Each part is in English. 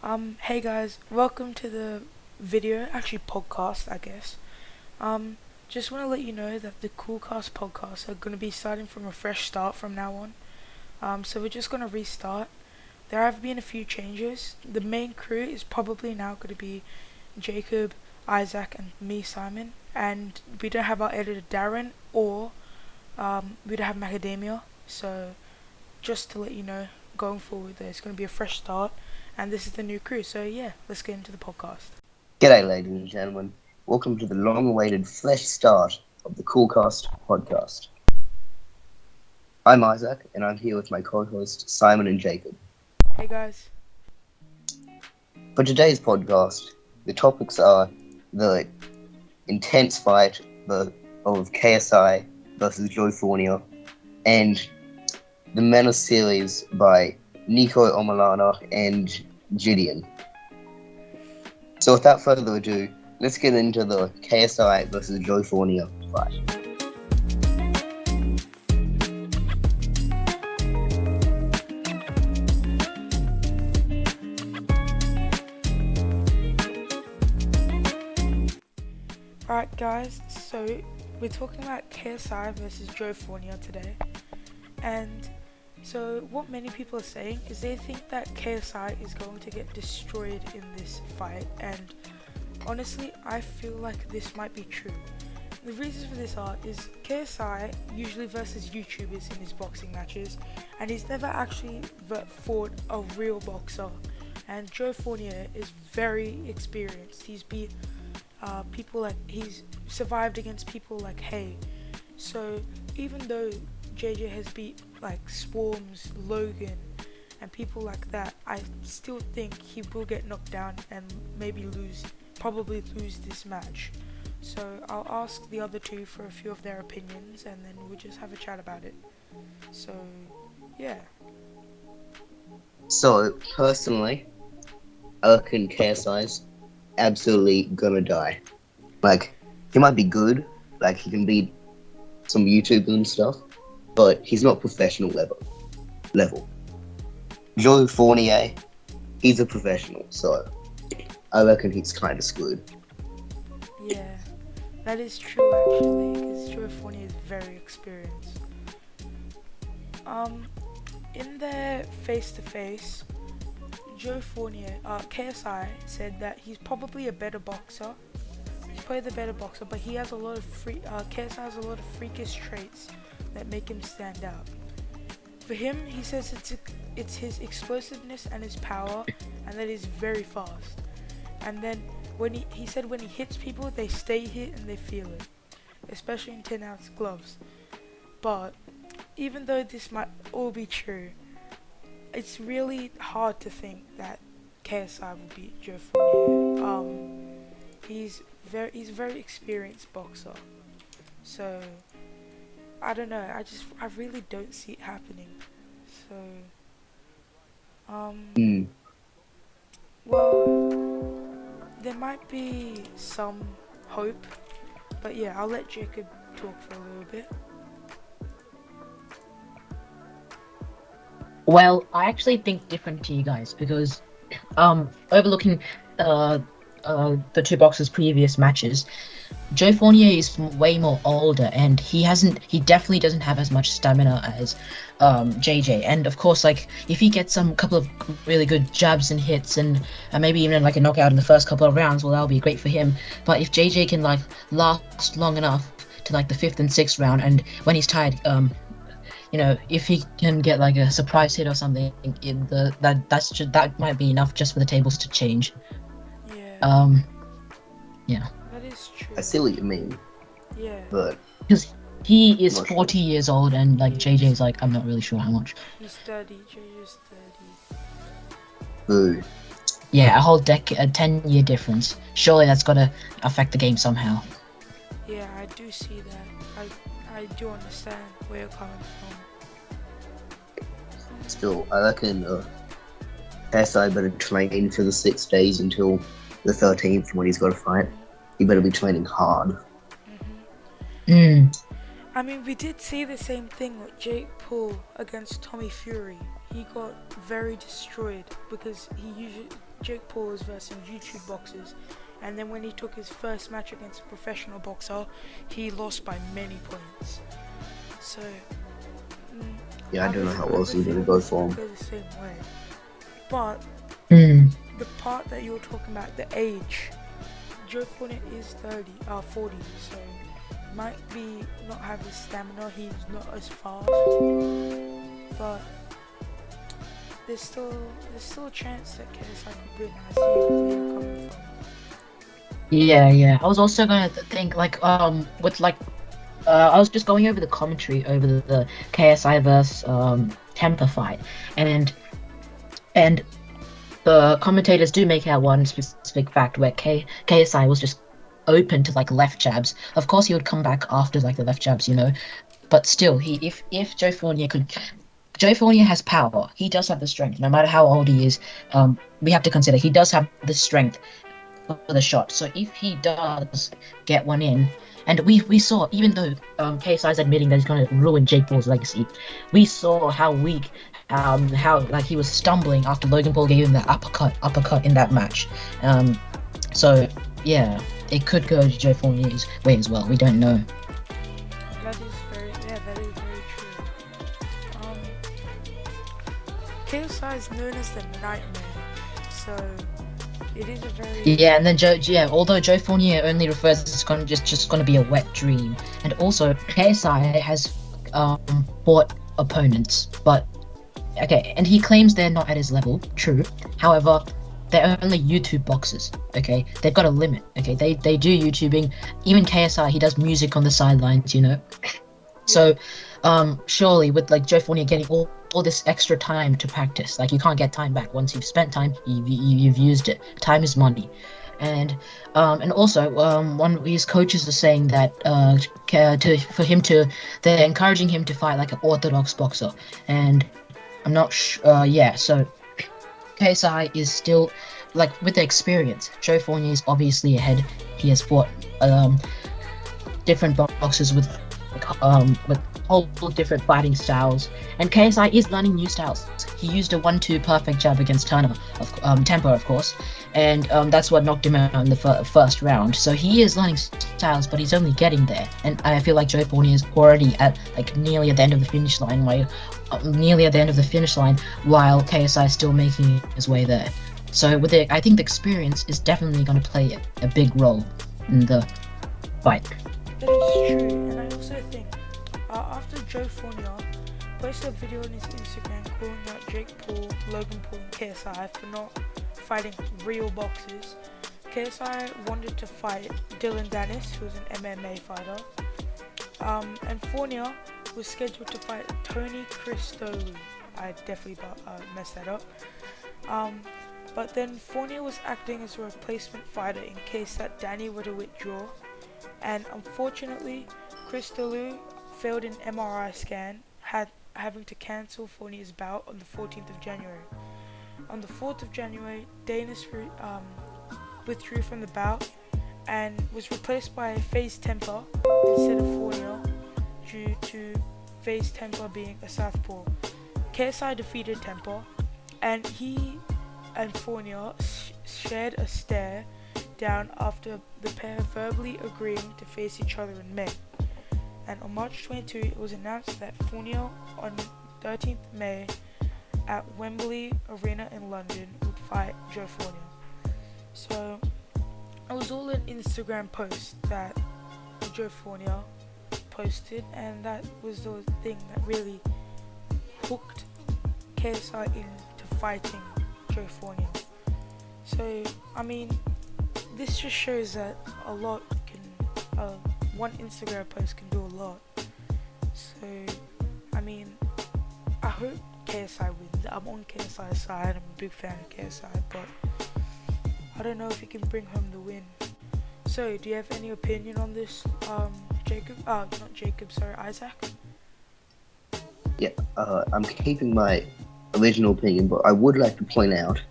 Hey guys, welcome to the video, actually podcast, I guess. Just want to let you know that the CoolCast podcasts are going to be starting from a fresh start from now on. So we're just going to restart. There have been a few changes. The main crew is probably now going to be Jacob, Isaac, and me, Simon. And we don't have our editor Darren, or we don't have Macadamia. So just to let you know, going forward, there's going to be a fresh start, and this is the new crew. So yeah, let's get into the podcast. G'day, ladies and gentlemen. Welcome to the long-awaited fresh start of the CoolCast podcast. I'm Isaac, and I'm here with my co-hosts Simon and Jacob. Hey guys. For today's podcast, the topics are the intense fight of KSI versus Joe Fournier, and the Menace series by Niko Omilana and JiDion. So without further ado, let's get into the KSI versus Joe Fournier fight. Alright guys, so we're talking about KSI versus Joe Fournier today. And so what many people are saying is they think that KSI is going to get destroyed in this fight, and honestly I feel like this might be true. The reasons for this is KSI usually versus YouTubers in his boxing matches, and he's never actually fought a real boxer. And Joe Fournier is very experienced. He's beat people like, he's survived against people like Hay. So even though JJ has beat like Swarms, Logan, and people like that, I still think he will get knocked down and probably lose this match. So I'll ask the other two for a few of their opinions, and then we'll just have a chat about it. So yeah. So personally, I reckon KSI's absolutely gonna die. Like, he might be good, like he can beat some YouTubers and stuff, but he's not professional level. Joe Fournier, he's a professional, so I reckon he's kind of screwed. Yeah, that is true actually, because Joe Fournier is very experienced. In their face-to-face, Joe Fournier, KSI said that he's probably a better boxer. He's probably the better boxer, but he has a lot of KSI has a lot of freakish traits that make him stand out. For him, he says it's his explosiveness and his power, and that he's very fast. And then when he said when he hits people, they stay hit and they feel it, especially in 10-ounce gloves. But even though this might all be true, it's really hard to think that KSI will beat Joe Fournier. He's a very experienced boxer, so I don't know. I really don't see it happening. So, well, there might be some hope, but yeah, I'll let Jacob talk for a little bit. Well, I actually think different to you guys because, overlooking the two boxers' previous matches, Joe Fournier is way more older, and he definitely doesn't have as much stamina as JJ. And of course, like if he gets some couple of really good jabs and hits, and maybe even like a knockout in the first couple of rounds, well, that'll be great for him. But if JJ can like last long enough to like the fifth and sixth round, and when he's tired, if he can get like a surprise hit or something, that might be enough just for the tables to change. Yeah. Yeah. That is true. I see what you mean, Yeah. but Because he is Not 40 years old, and like JJ's like, I'm not really sure how much. He's 30. JJ's 30. boo. Yeah, a 10-year difference. Surely that's gotta affect the game somehow. Yeah, I do see that. I do understand where you're coming from. Still, I reckon KSI better train for the 6 days until the 13th when he's got to fight. He better be training hard. Mm. I mean, we did see the same thing with Jake Paul against Tommy Fury. he got very destroyed because Jake Paul was versus YouTube boxers, and then when he took his first match against a professional boxer, he lost by many points. So Yeah, I don't know how else he's gonna go for him. Go the same way. But the part that you were talking about, the age, Joe Fournier is 40, so might be not have his stamina. He's not as fast, but there's still a chance that KSI could win. I see where you're coming from. Yeah. I was also gonna think like with like I was just going over the commentary over the KSI versus Temper fight, and the commentators do make out one specific fact where KSI was just open to like left jabs. Of course, he would come back after like the left jabs, you know, but still, if Joe Fournier has power. He does have the strength. No matter how old he is, we have to consider he does have the strength for the shot. So if he does get one in, and we saw, even though KSI is admitting that he's going to ruin Jake Paul's legacy, we saw how weak, how like he was stumbling after Logan Paul gave him that uppercut in that match. So yeah, it could go to Joe Fournier's way as well. We don't know. That is very true. KSI is known as the Nightmare, so it is a very and then although Joe Fournier only refers it's just going to be a wet dream, and also KSI has fought opponents, but okay, and he claims they're not at his level. True, however, they're only YouTube boxers. Okay, they've got a limit. Okay, they do YouTubing. Even KSI, he does music on the sidelines, you know. So, surely with like Joe Fournier getting all this extra time to practice, like you can't get time back. Once you've spent time, you've used it. Time is money, and also one of his coaches is saying that they're encouraging him to fight like an orthodox boxer, and I'm not sure. So KSI is still like with the experience. Joe Fournier is obviously ahead. He has fought different boxers with whole different fighting styles, and KSI is learning new styles. He used a 1-2 perfect jab against Temper, of course, and that's what knocked him out in the first round. So he is learning styles, but he's only getting there. And I feel like Joe Fournier is already at like nearly at the end of the finish line, while KSI is still making his way there. So I think the experience is definitely going to play a big role in the fight. That is true, and I also think after Joe Fournier posted a video on his Instagram calling out Jake Paul, Logan Paul, and KSI for not fighting real boxers, KSI wanted to fight Dylan Dennis, who's an MMA fighter, and Fournier was scheduled to fight Tony Cristolu. I definitely messed that up. But then Fournier was acting as a replacement fighter in case that Danny were to withdraw. And unfortunately, Cristolu failed an MRI scan, having to cancel Fournier's bout on the 14th of January. On the 4th of January, Dennis withdrew from the bout and was replaced by FaZe Temper instead of Fournier due to FaZe Temper being a southpaw. KSI defeated Temper, and he and Fournier shared a stare down after the pair verbally agreeing to face each other in May. And on March 22, it was announced that Fournier on 13th May at Wembley Arena in London would fight Joe Fournier. So it was all an Instagram post that Joe Fournier posted, and that was the thing that really hooked KSI into fighting Joe Fournier. So I mean, this just shows that a lot can, one Instagram post can do a lot. So I mean, I hope KSI wins. I'm on KSI's side. I'm a big fan of KSI, but I don't know if he can bring home the win. So, do you have any opinion on this, Isaac? Yeah, I'm keeping my original opinion, but I would like to point out,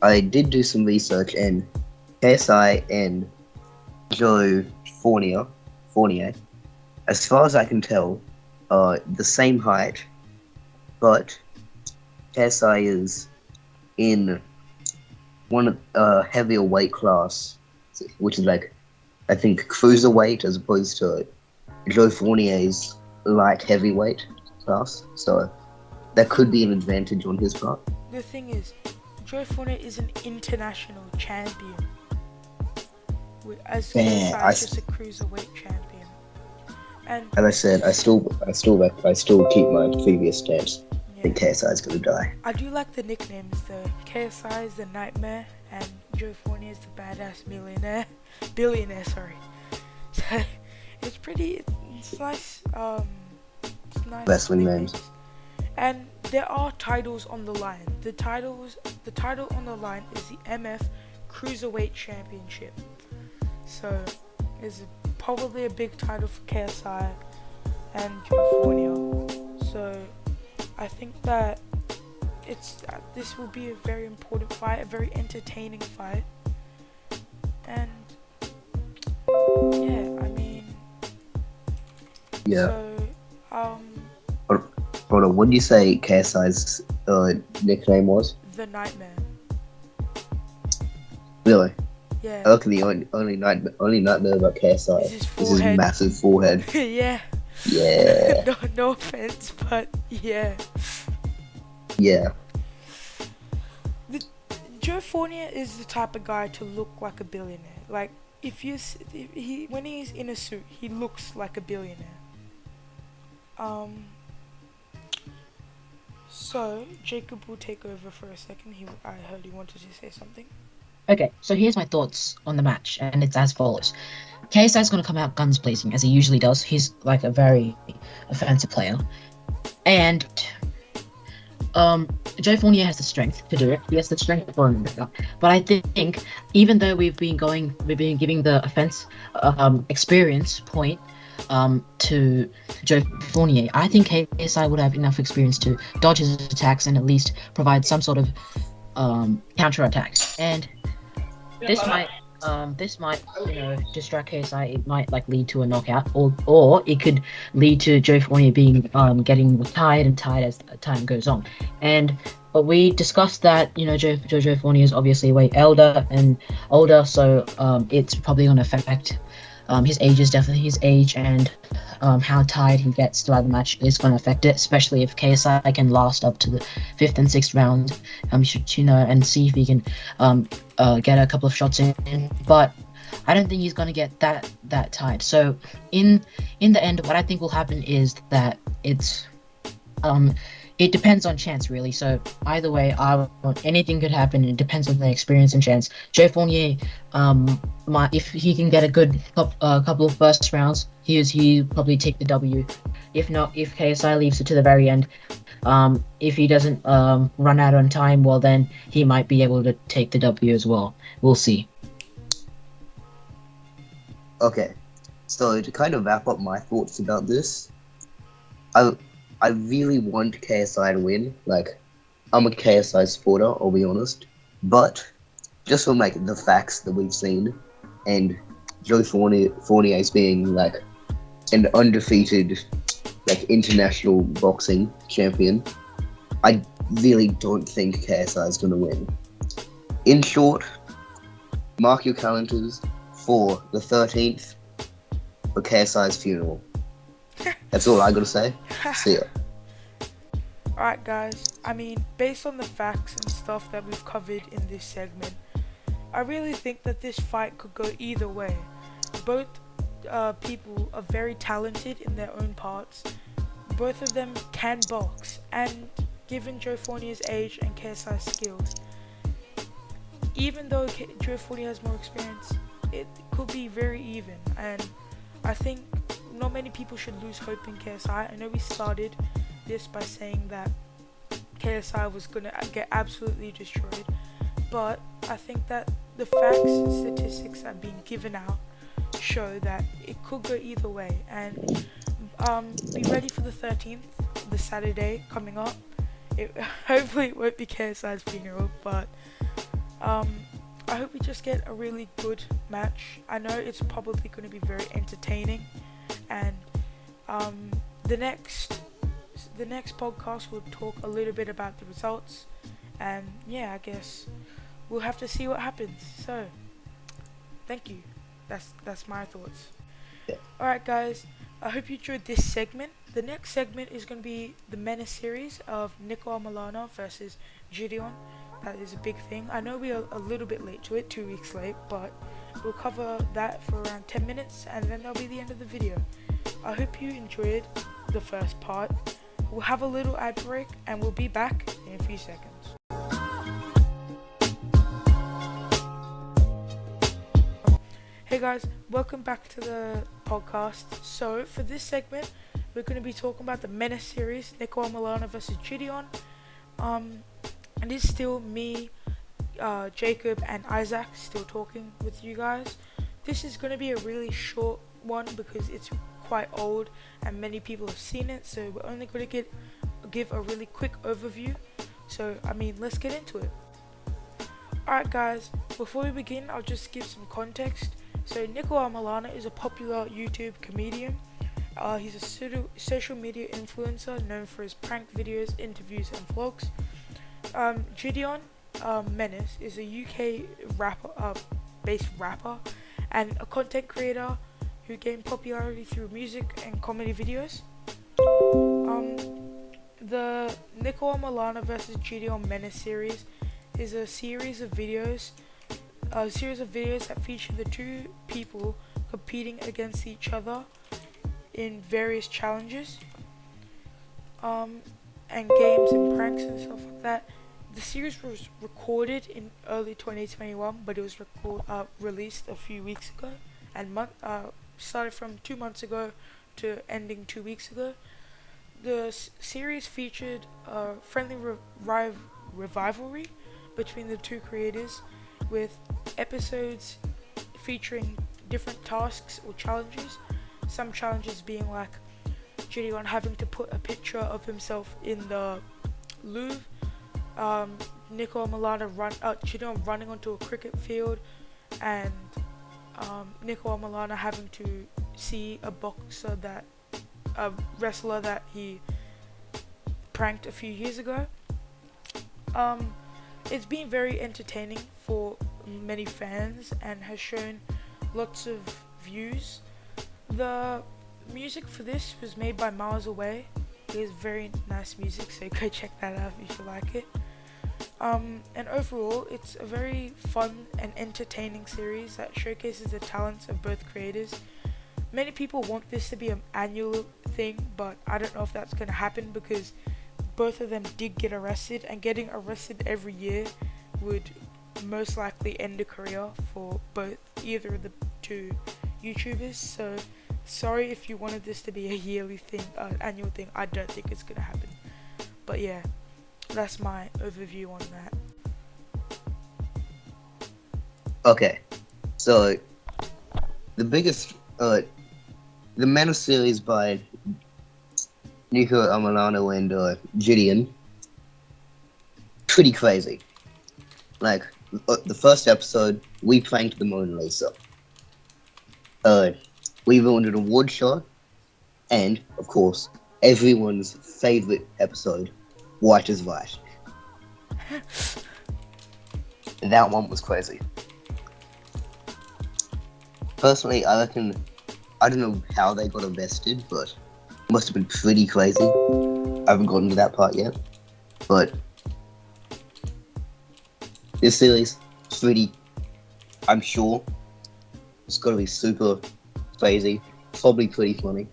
I did do some research, and KSI and Joe Fournier, as far as I can tell, the same height, but KSI is in one heavier weight class, which is like I think cruiserweight as opposed to Joe Fournier's light heavyweight class. So that could be an advantage on his part. The thing is, Joe Fournier is an international champion, as Yeah, KSI is just a cruiserweight champion. And as I said, I still keep my previous stance. I think KSI is gonna die. I do like the nicknames though. KSI is the Nightmare, and Joe Fournier is the Badass Billionaire. Sorry. So it's pretty. It's nice. It's nice Wrestling nicknames. names. And there are titles on the line. The title on the line is the MF Cruiserweight Championship. So it's probably a big title for KSI and Joe Fournier. So I think that this will be a very important fight, a very entertaining fight. And yeah, I mean, Yeah. So Hold on, what did you say KSI's nickname was? the Nightmare. Really? Yeah. I look at the only nightmare about KSI Is his is his forehead. massive forehead. Yeah. Yeah. No offense, but yeah. Yeah. Joe Fournier is the type of guy to look like a billionaire. Like when he's in a suit, he looks like a billionaire. So Jacob will take over for a second. I heard he wanted to say something. Okay, so here's my thoughts on the match, and it's as follows. KSI is going to come out guns blazing, as he usually does. He's like a very offensive player. And Joe Fournier has the strength to do it. He has the strength for him. But I think, even though we've been giving the offense experience point to Joe Fournier, I think KSI would have enough experience to dodge his attacks and at least provide some sort of counter attacks. And this might distract KSI. It might lead to a knockout, or it could lead to Joe Fournier being getting tired as time goes on. But we discussed that Joe Fournier is obviously way older, so it's probably going to affect his age, and how tired he gets throughout the match is going to affect it, especially if KSI can last up to the 5th and 6th round, and see if he can get a couple of shots in. But I don't think he's going to get that tired. So in the end, what I think will happen is that it depends on chance, really. So either way, anything could happen. It depends on the experience and chance. Joe Fournier, if he can get a good couple of first rounds, he probably take the W. If not, if KSI leaves it to the very end, if he doesn't run out on time, well then he might be able to take the W as well. We'll see. Okay. So to kind of wrap up my thoughts about this, I really want KSI to win. Like, I'm a KSI supporter, I'll be honest. But just from the facts that we've seen, and Joe Fournier's being an undefeated international boxing champion, I really don't think KSI is going to win. In short, mark your calendars for the 13th for KSI's funeral. That's all I gotta say. See ya. Alright guys, I mean, based on the facts and stuff that we've covered in this segment, I really think that this fight could go either way. Both people are very talented in their own parts. Both of them can box, and given Joe Fournier's age and KSI's skills, even though Joe Fournier has more experience, it could be very even. And I think not many people should lose hope in KSI. I know we started this by saying that KSI was going to get absolutely destroyed, but I think that the facts and statistics that are being given out show that it could go either way. And be ready for the 13th, the Saturday coming up. Hopefully it won't be KSI's funeral, but I hope we just get a really good match. I know it's probably going to be very entertaining, and the next podcast we'll talk a little bit about the results, and yeah, I guess we'll have to see what happens. So, thank you. That's my thoughts. Yeah. Alright guys, I hope you enjoyed this segment. The next segment is going to be the Menace series of Niko Omilana versus JiDion. That is a big thing. I know we are a little bit late to it, 2 weeks late, but we'll cover that for around 10 minutes and then that'll be the end of the video. I hope you enjoyed the first part. We'll have a little ad break and we'll be back in a few seconds. Hey guys, welcome back to the podcast. So for this segment, we're going to be talking about the Menace series, Niko Omilana versus JiDion. And it's still me, Jacob, and Isaac still talking with you guys. This is going to be a really short one because it's quite old and many people have seen it. So we're only going to give a really quick overview. So let's get into it. Alright guys, before we begin, I'll just give some context. So Niko Omilana is a popular YouTube comedian. He's a social media influencer known for his prank videos, interviews, and vlogs. JiDion Menace is a UK based rapper and a content creator who gained popularity through music and comedy videos. The Niko Omilana vs JiDion Menace series is a series of videos that feature the two people competing against each other in various challenges, and games and pranks and stuff like that. The series was recorded in early 2021, but it was released a few weeks ago, and started from 2 months ago to ending 2 weeks ago. The series featured a friendly rivalry between the two creators, with episodes featuring different tasks or challenges. Some challenges being like JiDion having to put a picture of himself in the Louvre, Niko Omilana JiDion running onto a cricket field, and Niko Omilana having to see a wrestler that he pranked a few years ago. It's been very entertaining for many fans and has shown lots of views. The music for this was made by Miles Away. It is very nice music, so go check that out if you like it. And overall, it's a very fun and entertaining series that showcases the talents of both creators. Many people want this to be an annual thing, but I don't know if that's going to happen because both of them did get arrested, and getting arrested every year would most likely end a career for either of the two YouTubers. So sorry if you wanted this to be a yearly thing, annual thing. I don't think it's gonna happen. But yeah, that's my overview on that. Okay, so the Menace series by Niko Omilana and JiDion, pretty crazy. Like, the first episode, we pranked the Mona Lisa. We ruined an award show, and, of course, everyone's favorite episode, White is Right. That one was crazy. Personally, I reckon, I don't know how they got arrested, but it must have been pretty crazy. I haven't gotten to that part yet, but this series, I'm sure it's gonna be super crazy, probably pretty funny.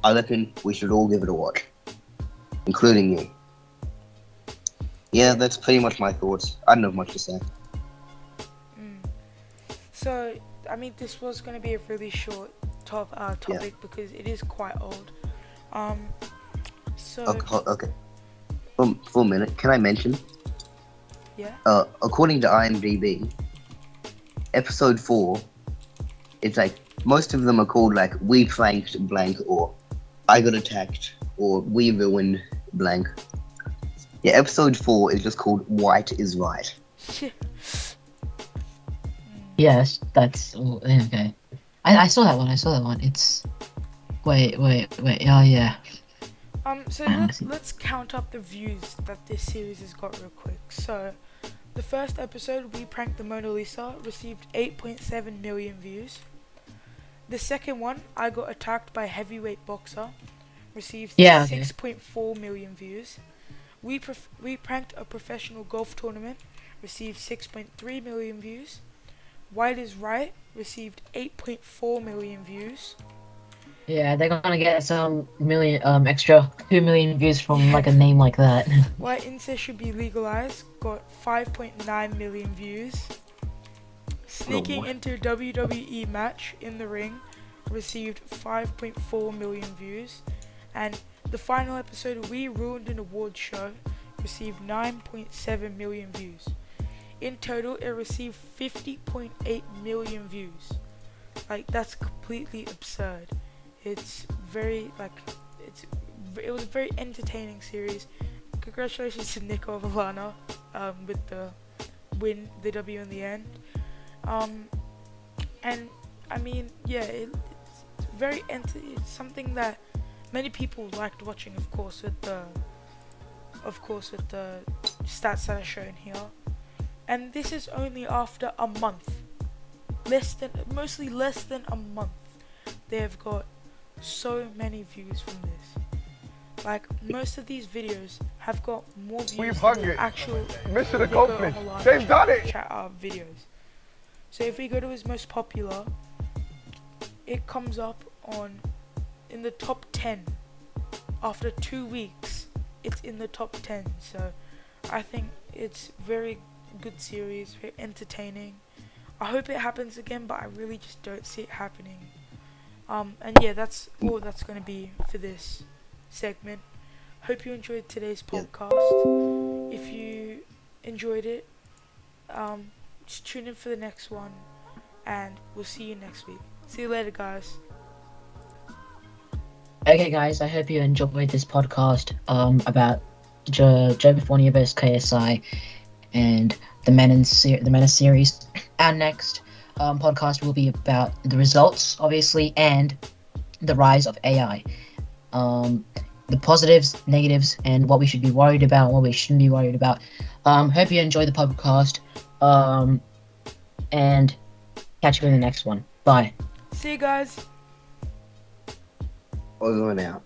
I reckon we should all give it a watch, including me. Yeah, that's pretty much my thoughts. I don't have much to say. So, this was going to be a really short topic because it is quite old. Okay. For a minute, can I mention? Yeah. According to IMDb, episode 4, it's like most of them are called like we pranked blank or I got attacked or we ruined blank. Yeah, episode 4 is just called White is Right. Yes, that's okay. I saw that one. It's Wait. Oh yeah. So I see. let's count up the views that this series has got real quick. So, the first episode, We Pranked the Mona Lisa, received 8.7 million views. The second one, I Got Attacked by Heavyweight Boxer, received Yeah. Okay. 6.4 million views. We Pranked a Professional Golf Tournament, received 6.3 million views. White is Right received 8.4 million views. Yeah, they're gonna get some million extra 2 million views from Yeah. like a name like that. Why Incest Should Be Legalized got 5.9 million views. Sneaking into WWE Match in the Ring received 5.4 million views. And the final episode, We Ruined an Awards Show, received 9.7 million views. In total, it received 50.8 million views. Like, that's completely absurd. It's very, it was a very entertaining series. Congratulations to Niko Omilana with the win, the W in the end. And I mean, yeah, it's it's something that many people liked watching, of course, with the stats that are shown here. And this is only after a month, mostly less than a month. They've got so many views from this. Like, most of these videos have got more views than the actual Mission Niko accomplished. Omilana They've done it. videos. So if we go to his most popular, it comes up in the top 10. After 2 weeks, it's in the top 10. So I think it's very good series, very entertaining. I hope it happens again, but I really just don't see it happening. And yeah, that's all that's going to be for this segment. Hope you enjoyed today's podcast. If you enjoyed it, just tune in for the next one, and we'll see you next week. See you later, guys. Okay, guys, I hope you enjoyed this podcast about Joe Fournier vs KSI and the Menace series. Our next podcast will be about the results, obviously, and the rise of AI. The positives, negatives, and what we should be worried about, and what we shouldn't be worried about. Hope you enjoy the podcast. And catch you in the next one. Bye. See you guys. Over and out.